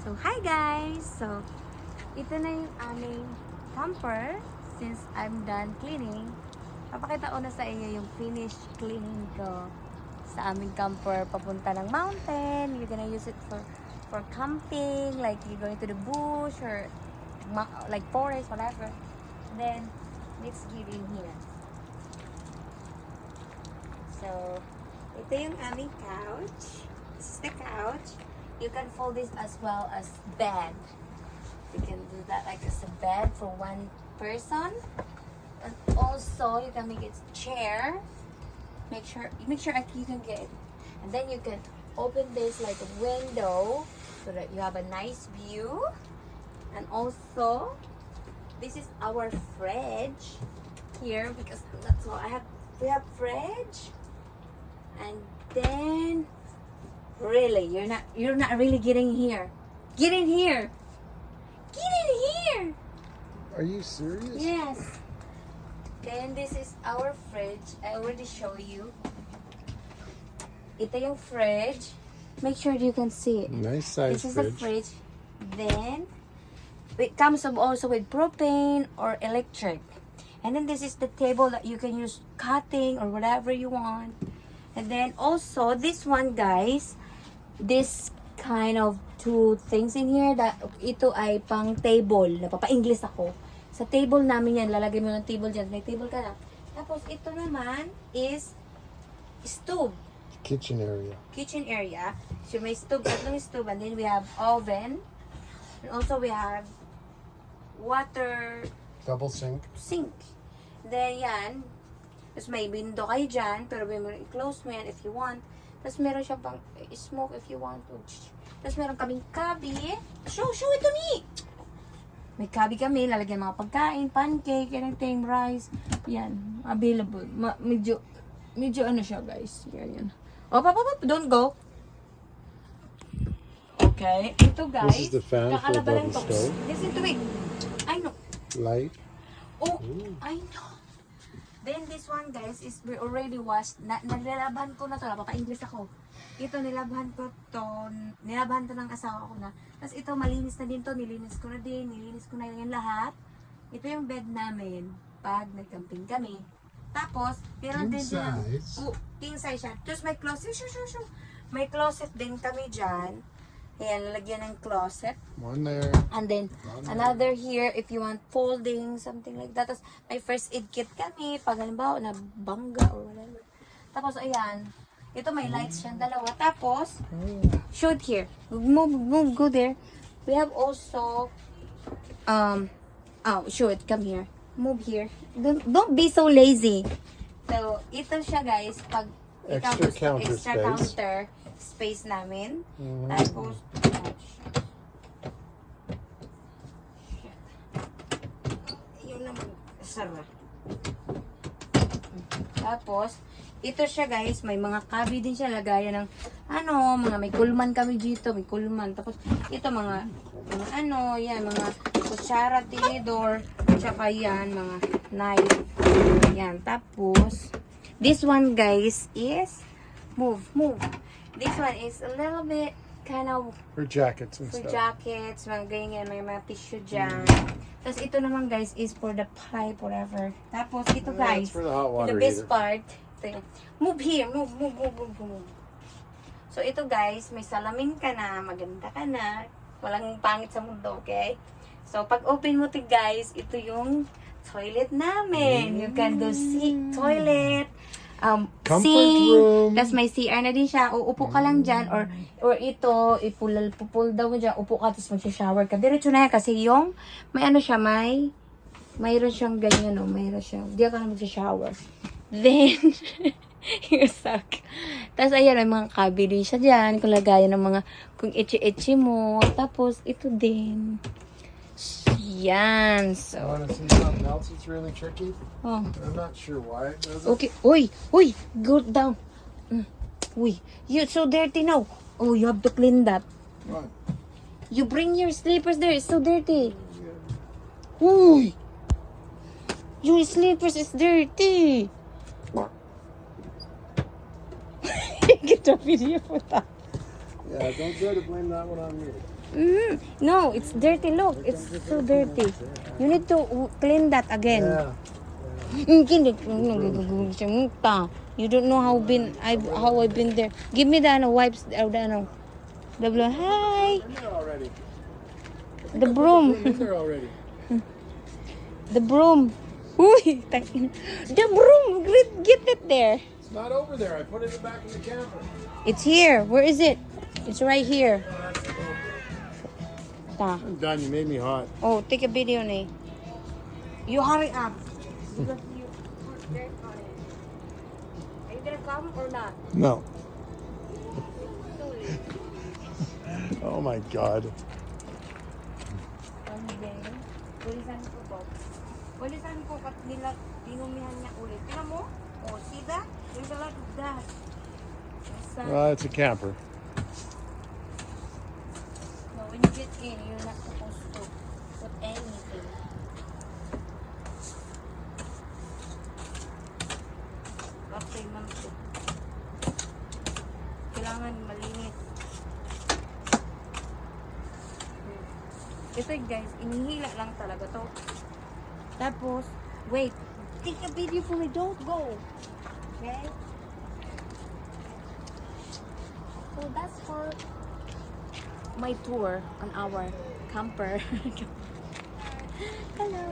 So, hi guys! So, ito na yung aming camper. Since I'm done cleaning, papakita ko na sa inyo yung finished cleaning ko sa aming camper papunta ng mountain. You're gonna use it for camping, like you're going to the bush or like forest, whatever. Then, let's get in here. So, ito yung aming couch. This is the couch. You can fold this as well as bed. You can do that like as a bed for one person. And also, you can make it chair. Make sure you can get it. And then you can open this like a window so that you have a nice view. And also, this is our fridge here because that's all we have fridge. And then really, you're not really getting here. Get in here. Get in here. Are you serious? Yes. Then this is our fridge. I already show you. Ito yung fridge. Make sure you can see it. Nice size This is fridge. the fridge. Then it comes also with propane or electric. And then this is the table that you can use cutting or whatever you want. And then also this one, guys, this kind of two things in here that ito ay pang table. Napapa-English ako. Sa table namin yan, lalagay mo ng table dyan. May table ka na. Tapos ito naman is stove. Kitchen area. Kitchen area. So may stove, tatlong stove. And then we have oven. And also we have water Double sink. sink. Then yan. Tapos may window kayo dyan. Pero may i-close mo yan if you want. Tapos meron siyang pang smoke if you want to. Tapos meron kaming kabi. Show ito ni! May kabi kami. Lalagyan mga pagkain, pancake, anything, rice. Yan. Available. Medyo ano siya, guys. Yan. Oh, don't go. Okay. Ito, guys. This is the fan for above the stove. Listen to me. I know. Light. Oh, Ooh. I know. Then this one, guys, is we already washed. Nilalaban ko na to. Napapa-English ako. Ito, nilabahan ko to. Nilabahan to ng asawa ko na. Tapos ito, malinis na din to. Nilinis ko na din. Nilinis ko na yung lahat. Ito yung bed namin pag nag-camping kami. Tapos, meron din size? King size siya. Tapos may closet. May closet din kami dyan. Ayan, lalagyan ng closet. One there. And then, another here if you want folding, something like that. Tapos, may first aid kit kami. Pag halimbawa, na bangga or whatever. Tapos, ayan. Ito, may lights siyang dalawa. Tapos, shoot here. Move, go there. We have also, shoot, come here. Move here. Don't be so lazy. So, ito siya, guys. Pag ikaw Extra gusto, counter extra space. counter space namin. Mhm. Tapos, yun naman, sarap. Tapos, ito siya, guys, may mga kabi din siya, lagayan ng, may kulman kami dito, may kulman. Tapos, ito mga yan, mga kutsara, tinidor, tsaka yan, mga knife. Yan, tapos, this one, guys, is, move. This one is a little bit kind of For jackets and for stuff. jackets, mga ganyan, may mga tissue dyan. Tapos ito naman, guys, is for the pipe, whatever. Tapos ito, Yeah, guys, it's for the hot water the best heater. part, move here, move. So ito, guys, may salamin ka na, maganda ka na, walang pangit sa mundo, okay? So pag open mo to, guys, ito yung toilet namin. You can do toilet, Comfort sink, room. tas may CR na din siya. Uupo ka lang dyan, or ito, pull down mo dyan, upo ka, tapos mag-shower ka. Diretso na yan, kasi yung, mayroon siyang ganyan, mayroon siyang, di ka na mag-shower. Then, you suck. Tapos, ayan, may mga kabi din siya dyan, kung lagayan ng mga, kung itchy mo. Tapos, ito din. Yan, so, Want to see something else that's really tricky? oh. I'm not sure why it does it. Okay. Uy, go down. Uy, you're so dirty now. Oh, you have to clean that. What? You bring your slippers there. It's so dirty. Uy, your slippers is dirty. Get a video for that. Yeah, don't try to blame that one on me. No, it's dirty. Look, it's so dirty. You need to clean that again. Yeah. You don't know how I've been there. Give me the wipes. The blow. Hi. In there already. The broom. In there already. The broom. Uy, the broom. Get it there. It's not over there. I put it back in the camper. It's here. Where is it? It's right here. Ta. I'm done. You made me hot. Oh, take a video, ne. You hurry up. Because you put dirt on it. Are you gonna come or not? No. Oh my God. Pulisan ko to. Pulisan ko kat nila tinumihan niya ulit. Tingnan mo? Oh, see that? There's a lot of that. It's a camper. No, when you get in, you're not supposed to put anything. After months. Kailangan malinis. Ito guys, inihila lang talaga to. Tapos, wait. Take a video for me. Don't go. Okay? So that's for my tour on our camper. Hello.